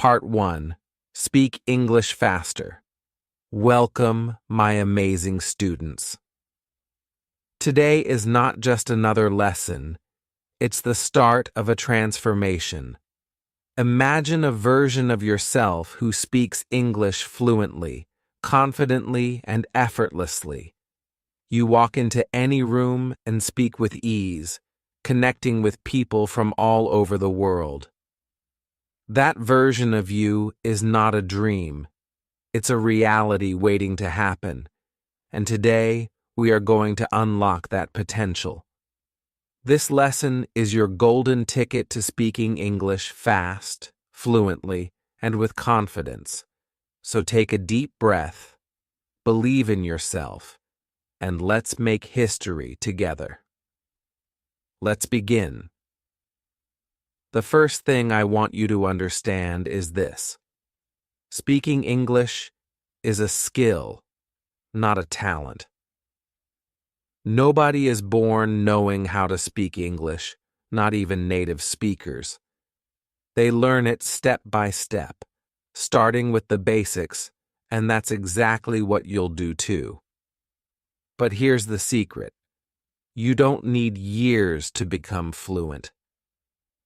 Part 1. Speak English Faster. Welcome, my amazing students. Today is not just another lesson, it's the start of a transformation. Imagine a version of yourself who speaks English fluently, confidently, and effortlessly. You walk into any room and speak with ease, connecting with people from all over the world. That version of you is not a dream. It's a reality waiting to happen. And today, we are going to unlock that potential. This lesson is your golden ticket to speaking English fast, fluently, and with confidence. So take a deep breath, believe in yourself, and let's make history together. Let's begin. The first thing I want you to understand is this. Speaking English is a skill, not a talent. Nobody is born knowing how to speak English, not even native speakers. They learn it step by step, starting with the basics, and that's exactly what you'll do too. But here's the secret. You don't need years to become fluent.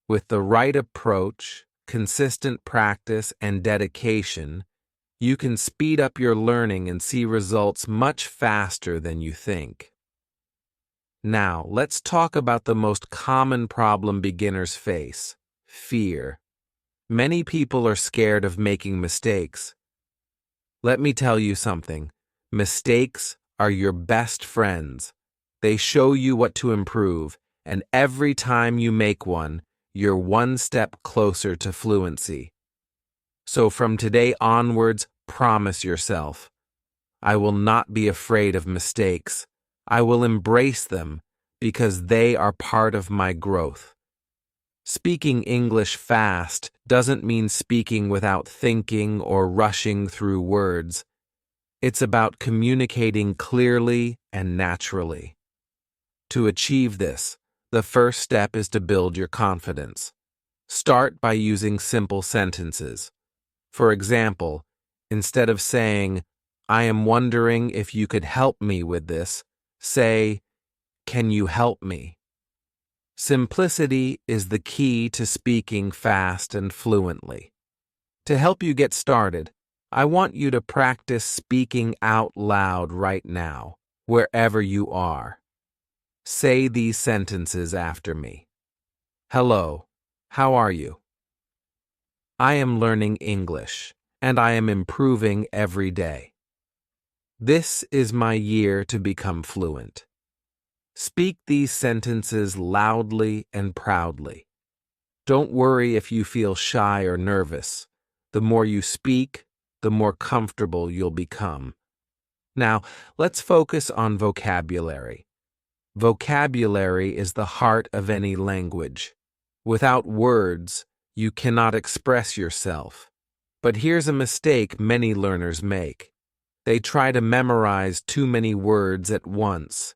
With the right approach, consistent practice, and dedication, you can speed up your learning and see results much faster than you think. Now, let's talk about the most common problem beginners face: fear. Many people are scared of making mistakes. Let me tell you something. Mistakes are your best friends. They show you what to improve, and every time you make one, you're one step closer to fluency. So from today onwards, promise yourself, I will not be afraid of mistakes. I will embrace them because they are part of my growth. Speaking English fast doesn't mean speaking without thinking or rushing through words. It's about communicating clearly and naturally. To achieve this, the first step is to build your confidence. Start by using simple sentences. For example, instead of saying, I am wondering if you could help me with this, say, can you help me? Simplicity is the key to speaking fast and fluently. To help you get started, I want you to practice speaking out loud right now, wherever you are. Say these sentences after me. Hello, how are you? I am learning English, and I am improving every day. This is my year to become fluent. Speak these sentences loudly and proudly. Don't worry if you feel shy or nervous. The more you speak, the more comfortable you'll become. Now, let's focus on vocabulary. Vocabulary is the heart of any language. Without words, you cannot express yourself. But here's a mistake many learners make. They try to memorize too many words at once.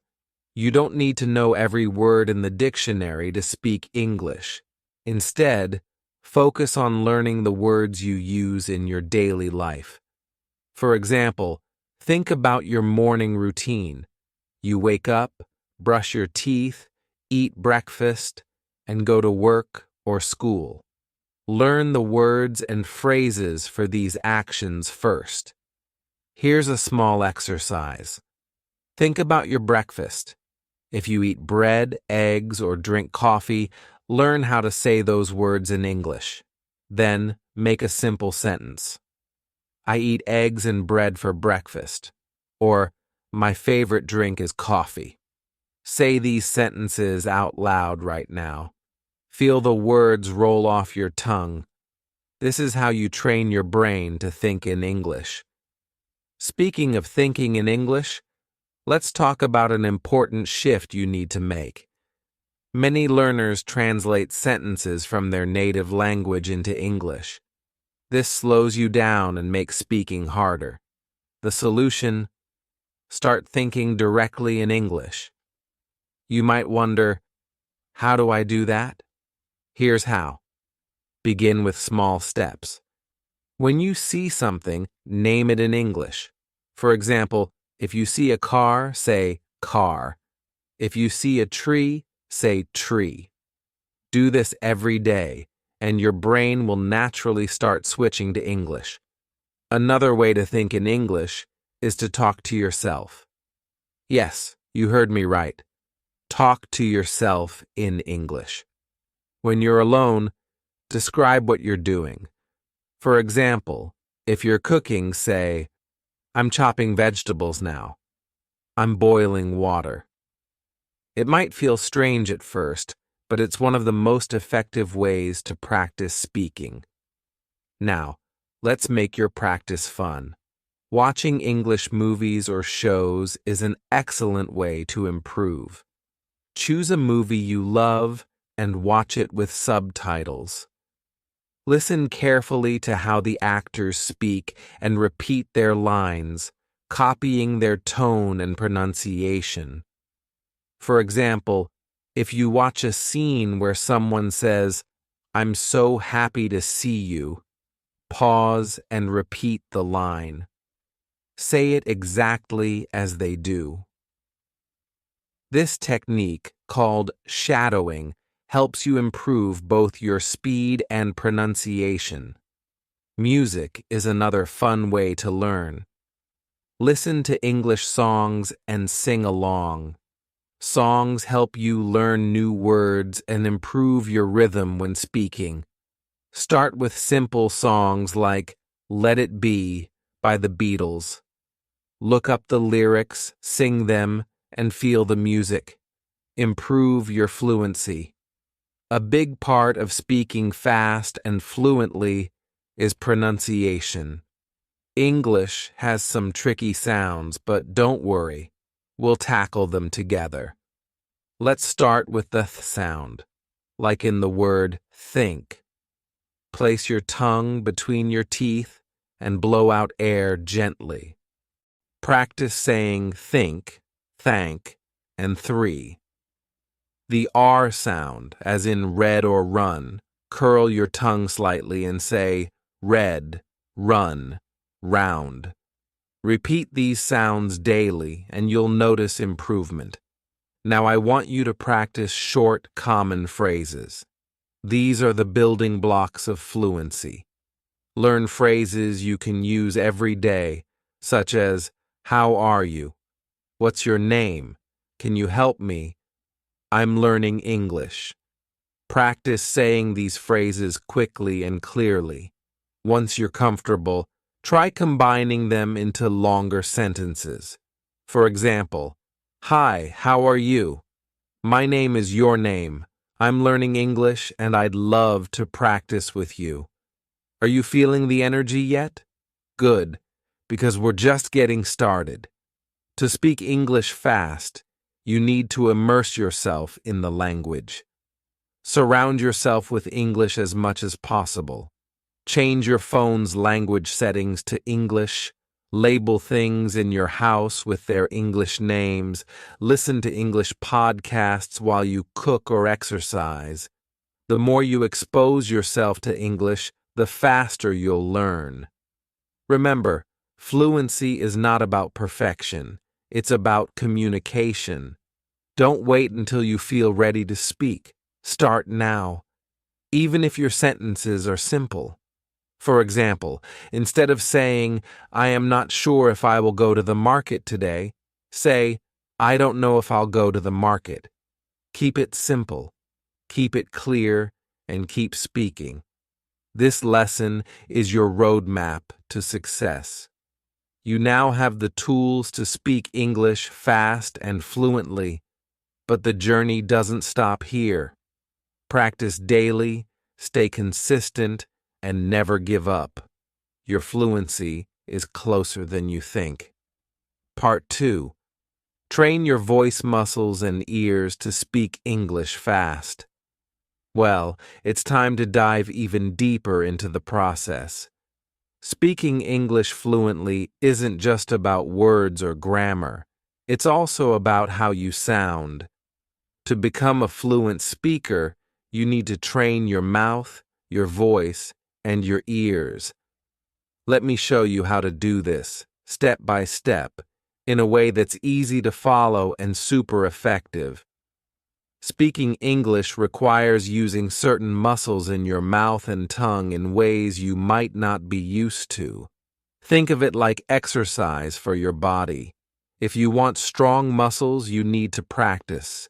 You don't need to know every word in the dictionary to speak English. Instead, focus on learning the words you use in your daily life. For example, think about your morning routine. You wake up, brush your teeth, eat breakfast, and go to work or school. Learn the words and phrases for these actions first. Here's a small exercise. Think about your breakfast. If you eat bread, eggs, or drink coffee, learn how to say those words in English. Then, make a simple sentence. I eat eggs and bread for breakfast. Or, my favorite drink is coffee. Say these sentences out loud right now. Feel the words roll off your tongue. This is how you train your brain to think in English. Speaking of thinking in English, let's talk about an important shift you need to make. Many learners translate sentences from their native language into English. This slows you down and makes speaking harder. The solution? Start thinking directly in English. You might wonder, how do I do that? Here's how. Begin with small steps. When you see something, name it in English. For example, if you see a car, say car. If you see a tree, say tree. Do this every day, and your brain will naturally start switching to English. Another way to think in English is to talk to yourself. Yes, you heard me right. Talk to yourself in English. When you're alone, describe what you're doing. For example, if you're cooking, say, I'm chopping vegetables now. I'm boiling water. It might feel strange at first, but it's one of the most effective ways to practice speaking. Now, let's make your practice fun. Watching English movies or shows is an excellent way to improve. Choose a movie you love and watch it with subtitles. Listen carefully to how the actors speak and repeat their lines, copying their tone and pronunciation. For example, if you watch a scene where someone says, "I'm so happy to see you," pause and repeat the line. Say it exactly as they do. This technique, called shadowing, helps you improve both your speed and pronunciation. Music is another fun way to learn. Listen to English songs and sing along. Songs help you learn new words and improve your rhythm when speaking. Start with simple songs like Let It Be by the Beatles. Look up the lyrics, sing them, and feel the music. Improve your fluency. A big part of speaking fast and fluently is pronunciation. English has some tricky sounds, but don't worry. We'll tackle them together. Let's start with the th sound, like in the word think. Place your tongue between your teeth and blow out air gently. Practice saying think, thank, and three. The R sound, as in red or run, curl your tongue slightly and say red, run, round. Repeat these sounds daily and you'll notice improvement. Now I want you to practice short, common phrases. These are the building blocks of fluency. Learn phrases you can use every day, such as, how are you? What's your name? Can you help me? I'm learning English. Practice saying these phrases quickly and clearly. Once you're comfortable, try combining them into longer sentences. For example, hi, how are you? My name is your name. I'm learning English and I'd love to practice with you. Are you feeling the energy yet? Good, because we're just getting started. To speak English fast, you need to immerse yourself in the language. Surround yourself with English as much as possible. Change your phone's language settings to English. Label things in your house with their English names. Listen to English podcasts while you cook or exercise. The more you expose yourself to English, the faster you'll learn. Remember, fluency is not about perfection. It's about communication. Don't wait until you feel ready to speak. Start now, even if your sentences are simple. For example, instead of saying, I am not sure if I will go to the market today, say, I don't know if I'll go to the market. Keep it simple, keep it clear, and keep speaking. This lesson is your roadmap to success. You now have the tools to speak English fast and fluently, but the journey doesn't stop here. Practice daily, stay consistent, and never give up. Your fluency is closer than you think. Part 2. Train your voice muscles and ears to speak English fast. Well, it's time to dive even deeper into the process. Speaking English fluently isn't just about words or grammar. It's also about how you sound. To become a fluent speaker, you need to train your mouth, your voice, and your ears. Let me show you how to do this, step by step, in a way that's easy to follow and super effective. Speaking English requires using certain muscles in your mouth and tongue in ways you might not be used to. Think of it like exercise for your body. If you want strong muscles, you need to practice.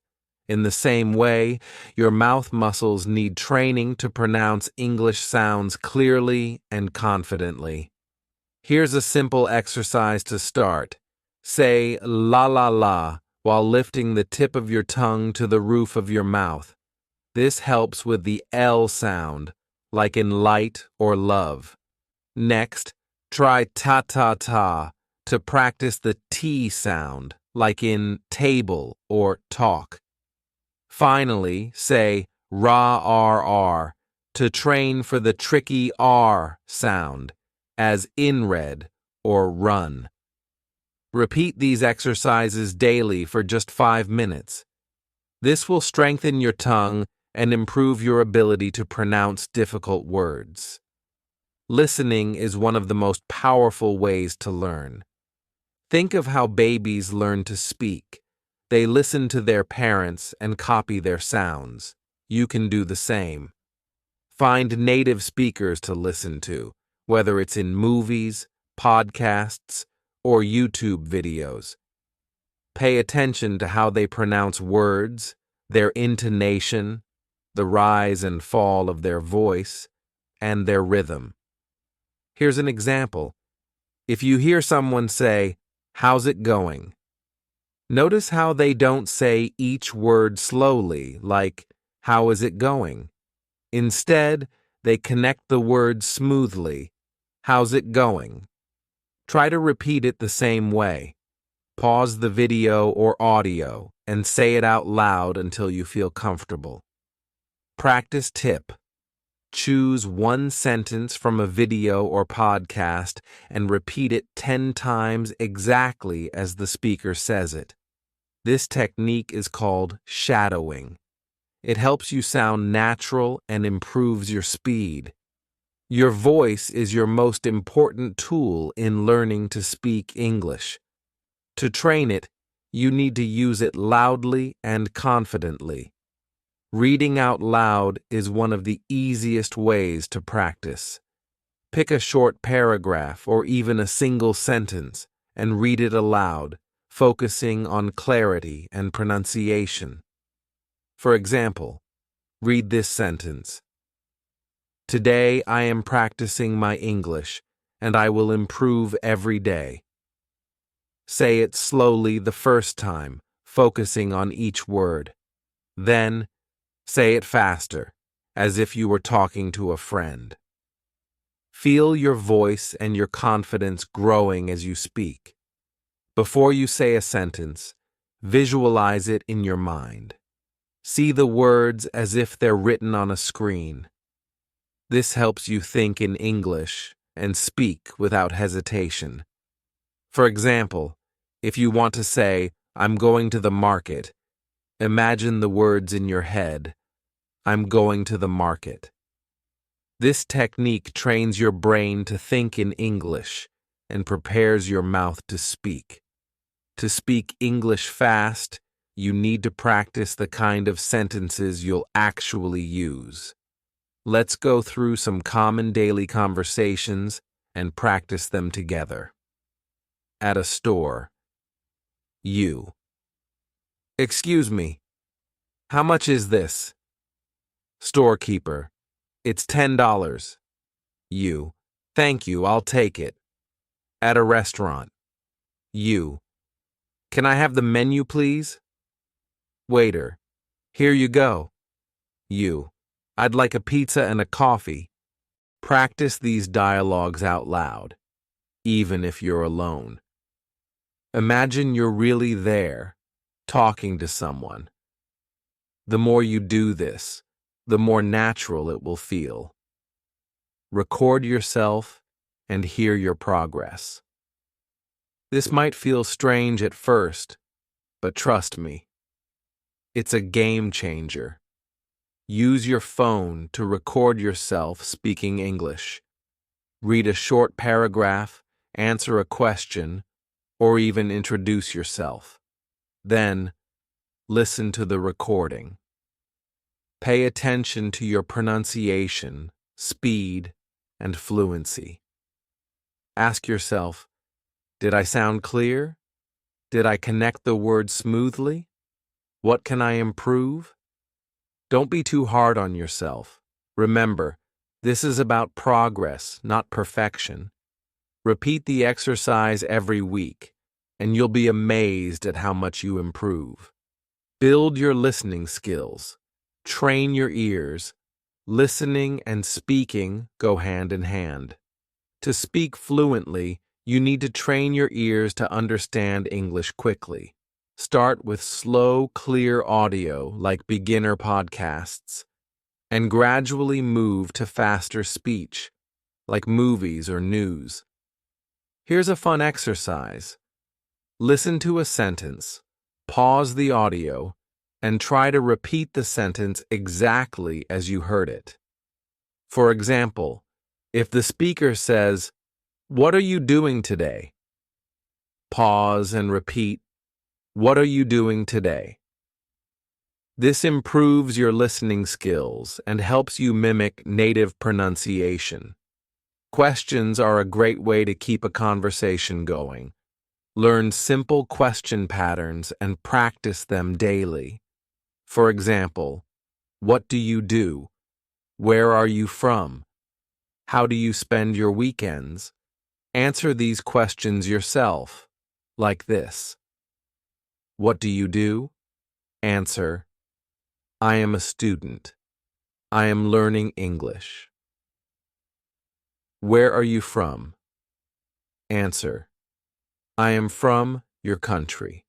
In the same way, your mouth muscles need training to pronounce English sounds clearly and confidently. Here's a simple exercise to start. Say la la la while lifting the tip of your tongue to the roof of your mouth. This helps with the L sound, like in light or love. Next, try ta ta ta to practice the T sound, like in table or talk. Finally, say ra r to train for the tricky R sound, as in red or run. Repeat these exercises daily for just 5 minutes. This will strengthen your tongue and improve your ability to pronounce difficult words. Listening is one of the most powerful ways to learn. Think of how babies learn to speak. They listen to their parents and copy their sounds. You can do the same. Find native speakers to listen to, whether it's in movies, podcasts, or YouTube videos. Pay attention to how they pronounce words, their intonation, the rise and fall of their voice, and their rhythm. Here's an example. If you hear someone say, "How's it going?" Notice how they don't say each word slowly, like, "How is it going?" Instead, they connect the words smoothly. "How's it going?" Try to repeat it the same way. Pause the video or audio and say it out loud until you feel comfortable. Practice tip. Choose one sentence from a video or podcast and repeat it 10 times exactly as the speaker says it. This technique is called shadowing. It helps you sound natural and improves your speed. Your voice is your most important tool in learning to speak English. To train it, you need to use it loudly and confidently. Reading out loud is one of the easiest ways to practice. Pick a short paragraph or even a single sentence and read it aloud, focusing on clarity and pronunciation. For example, read this sentence. Today I am practicing my English, and I will improve every day. Say it slowly the first time, focusing on each word. Then, say it faster, as if you were talking to a friend. Feel your voice and your confidence growing as you speak. Before you say a sentence, visualize it in your mind. See the words as if they're written on a screen. This helps you think in English and speak without hesitation. For example, if you want to say, "I'm going to the market," imagine the words in your head. "I'm going to the market." This technique trains your brain to think in English and prepares your mouth to speak. To speak English fast, you need to practice the kind of sentences you'll actually use. Let's go through some common daily conversations and practice them together. At a store. You. Excuse me. How much is this? Storekeeper. It's $10. You. Thank you, I'll take it. At a restaurant. You. Can I have the menu, please? Waiter. Here you go. You. I'd like a pizza and a coffee. Practice these dialogues out loud, even if you're alone. Imagine you're really there, talking to someone. The more you do this, the more natural it will feel. Record yourself and hear your progress. This might feel strange at first, but trust me, it's a game changer. Use your phone to record yourself speaking English. Read a short paragraph, answer a question, or even introduce yourself. Then, listen to the recording. Pay attention to your pronunciation, speed, and fluency. Ask yourself, did I sound clear? Did I connect the words smoothly? What can I improve? Don't be too hard on yourself. Remember, this is about progress, not perfection. Repeat the exercise every week, and you'll be amazed at how much you improve. Build your listening skills. Train your ears. Listening and speaking go hand in hand. To speak fluently, you need to train your ears to understand English quickly. Start with slow, clear audio like beginner podcasts, and gradually move to faster speech like movies or news. Here's a fun exercise. Listen to a sentence, pause the audio, and try to repeat the sentence exactly as you heard it. For example, if the speaker says, "What are you doing today?" Pause and repeat, "What are you doing today?" This improves your listening skills and helps you mimic native pronunciation. Questions are a great way to keep a conversation going. Learn simple question patterns and practice them daily. For example, what do you do? Where are you from? How do you spend your weekends? Answer these questions yourself, like this. What do you do? Answer, I am a student. I am learning English. Where are you from? Answer, I am from your country.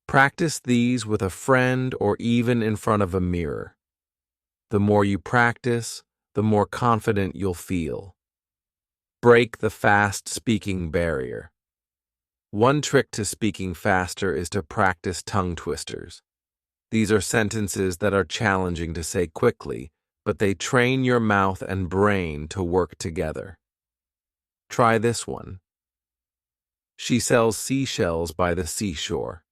Practice these with a friend or even in front of a mirror. The more you practice, the more confident you'll feel. Break the fast speaking barrier. One trick to speaking faster is to practice tongue twisters. These are sentences that are challenging to say quickly, but they train your mouth and brain to work together. Try this one. She sells seashells by the seashore.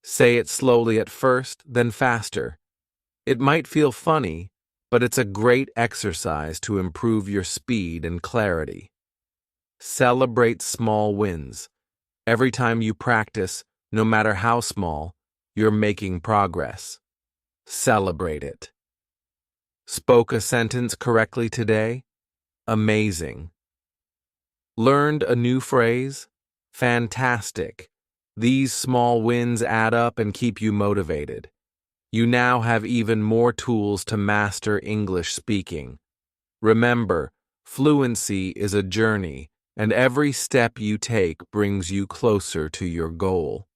Say it slowly at first, then faster. It might feel funny, but it's a great exercise to improve your speed and clarity. Celebrate small wins. Every time you practice, no matter how small, you're making progress. Celebrate it. Spoke a sentence correctly today? Amazing. Learned a new phrase? Fantastic. These small wins add up and keep you motivated. You now have even more tools to master English speaking. Remember, fluency is a journey, and every step you take brings you closer to your goal.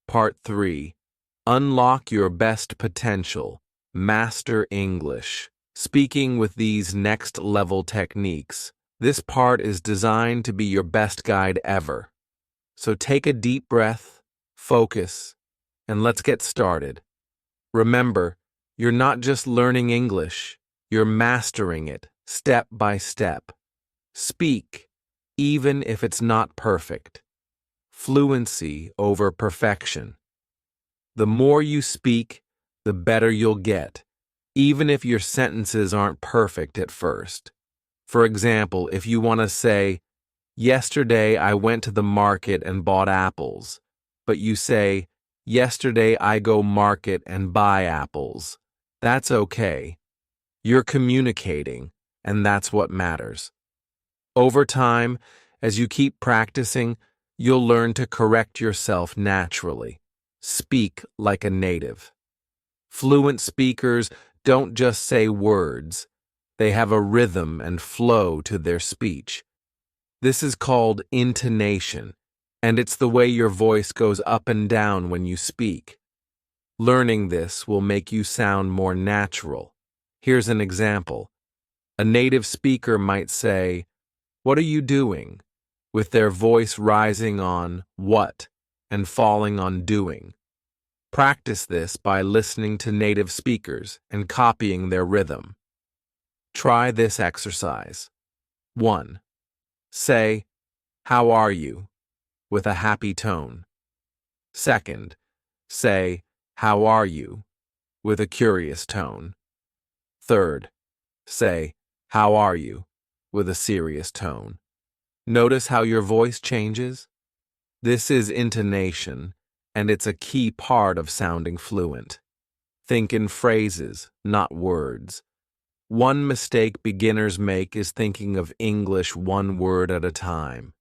Part 3. Unlock your best potential. Master English. Speaking with these next-level techniques, this part is designed to be your best guide ever. So take a deep breath, focus, and let's get started. Remember, you're not just learning English, you're mastering it step by step. Speak, even if it's not perfect. Fluency over perfection. The more you speak, the better you'll get, even if your sentences aren't perfect at first. For example, if you want to say, yesterday I went to the market and bought apples, but you say, yesterday I go market and buy apples. That's okay. You're communicating, and that's what matters. Over time, as you keep practicing, you'll learn to correct yourself naturally. Speak like a native. Fluent speakers don't just say words. They have a rhythm and flow to their speech. This is called intonation, and it's the way your voice goes up and down when you speak. Learning this will make you sound more natural. Here's an example. A native speaker might say, "What are you doing?" with their voice rising on what and falling on doing. Practice this by listening to native speakers and copying their rhythm. Try this exercise. 1. Say, "How are you?" with a happy tone. Second, say, "How are you?" with a curious tone. Third, say, "How are you?" with a serious tone. Notice how your voice changes? This is intonation, and it's a key part of sounding fluent. Think in phrases, not words. One mistake beginners make is thinking of English one word at a time.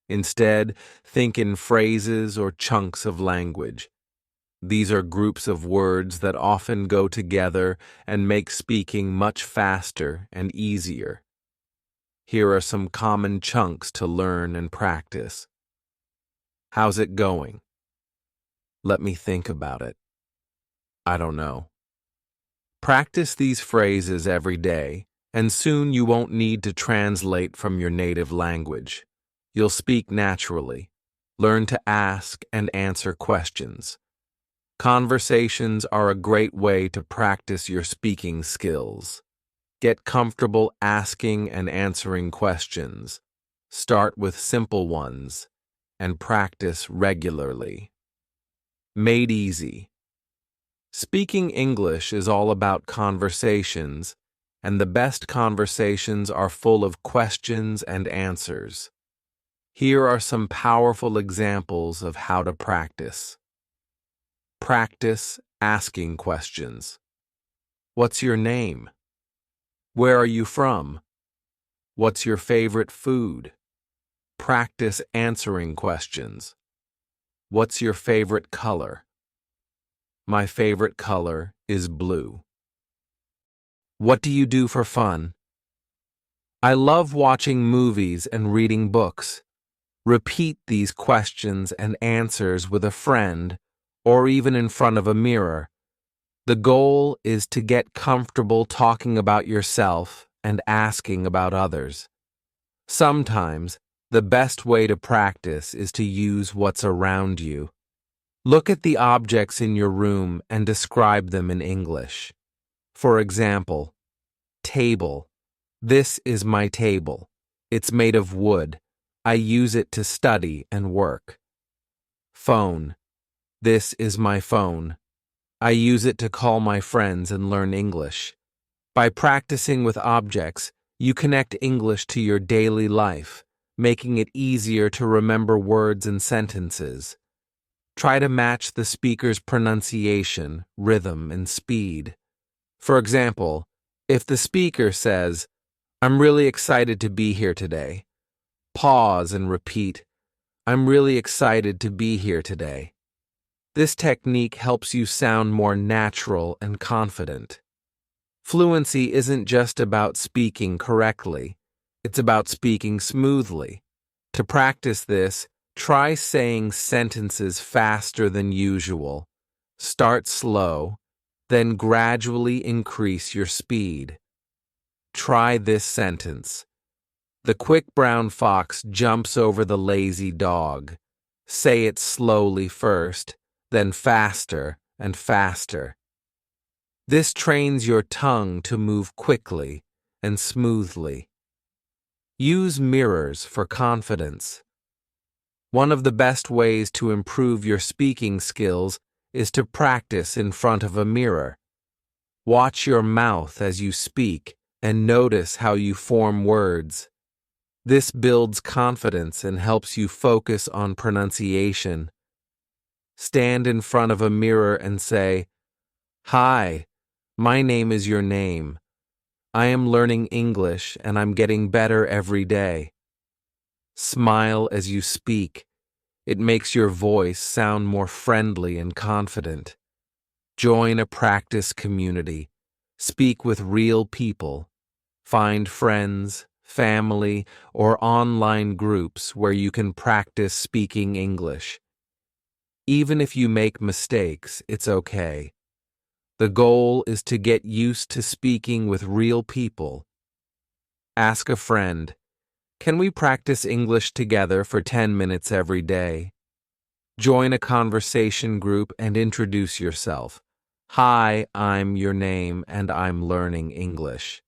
Instead, think in phrases or chunks of language. These are groups of words that often go together and make speaking much faster and easier. Here are some common chunks to learn and practice. How's it going? Let me think about it. I don't know. Practice these phrases every day, and soon you won't need to translate from your native language. You'll speak naturally. Learn to ask and answer questions. Conversations are a great way to practice your speaking skills. Get comfortable asking and answering questions. Start with simple ones and practice regularly. Made easy. Speaking English is all about conversations, and the best conversations are full of questions and answers. Here are some powerful examples of how to practice. Practice asking questions. What's your name? Where are you from? What's your favorite food? Practice answering questions. What's your favorite color? My favorite color is blue. What do you do for fun? I love watching movies and reading books. Repeat these questions and answers with a friend or even in front of a mirror. The goal is to get comfortable talking about yourself and asking about others. Sometimes, the best way to practice is to use what's around you. Look at the objects in your room and describe them in English. For example, table. This is my table. It's made of wood. I use it to study and work. Phone. This is my phone. I use it to call my friends and learn English. By practicing with objects, you connect English to your daily life, making it easier to remember words and sentences. Try to match the speaker's pronunciation, rhythm, and speed. For example, if the speaker says, "I'm really excited to be here today," pause and repeat, "I'm really excited to be here today." This technique helps you sound more natural and confident. Fluency isn't just about speaking correctly, it's about speaking smoothly. To practice this, try saying sentences faster than usual. Start slow, then gradually increase your speed. Try this sentence. The quick brown fox jumps over the lazy dog. Say it slowly first, then faster and faster. This trains your tongue to move quickly and smoothly. Use mirrors for confidence. One of the best ways to improve your speaking skills is to practice in front of a mirror. Watch your mouth as you speak and notice how you form words. This builds confidence and helps you focus on pronunciation. Stand in front of a mirror and say, "Hi, my name is your name. I am learning English and I'm getting better every day." Smile as you speak. It makes your voice sound more friendly and confident. Join a practice community. Speak with real people. Find friends, family, or online groups where you can practice speaking English. Even if you make mistakes, it's okay. The goal is to get used to speaking with real people. Ask a friend, "Can we practice English together for 10 minutes every day?" Join a conversation group and introduce yourself. "Hi, I'm your name and I'm learning English."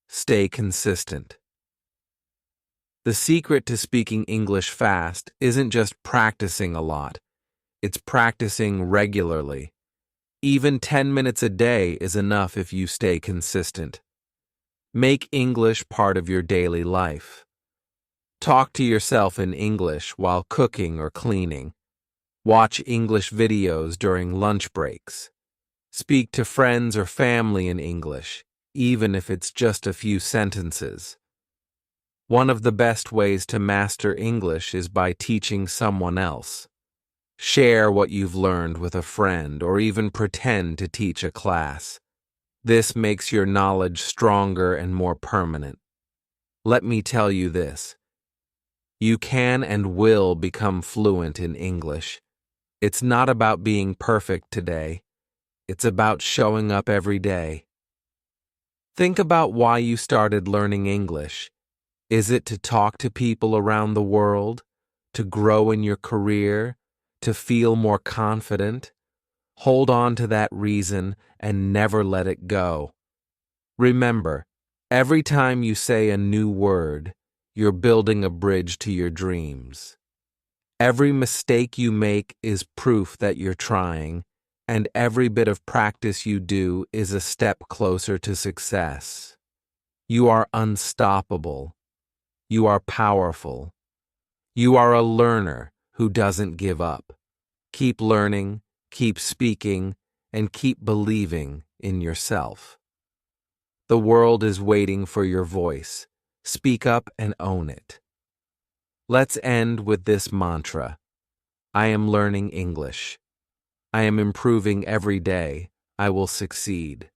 Stay consistent. The secret to speaking English fast isn't just practicing a lot, it's practicing regularly. Even 10 minutes a day is enough if you stay consistent. Make English part of your daily life. Talk to yourself in English while cooking or cleaning. Watch English videos during lunch breaks. Speak to friends or family in English, even if it's just a few sentences. One of the best ways to master English is by teaching someone else. Share what you've learned with a friend or even pretend to teach a class. This makes your knowledge stronger and more permanent. Let me tell you this. You can and will become fluent in English. It's not about being perfect today. It's about showing up every day. Think about why you started learning English. Is it to talk to people around the world? To grow in your career? To feel more confident? Hold on to that reason and never let it go. Remember, every time you say a new word, you're building a bridge to your dreams. Every mistake you make is proof that you're trying, and every bit of practice you do is a step closer to success. You are unstoppable. You are powerful. You are a learner who doesn't give up. Keep learning, keep speaking, and keep believing in yourself. The world is waiting for your voice. Speak up and own it. Let's end with this mantra. I am learning English. I am improving every day. I will succeed.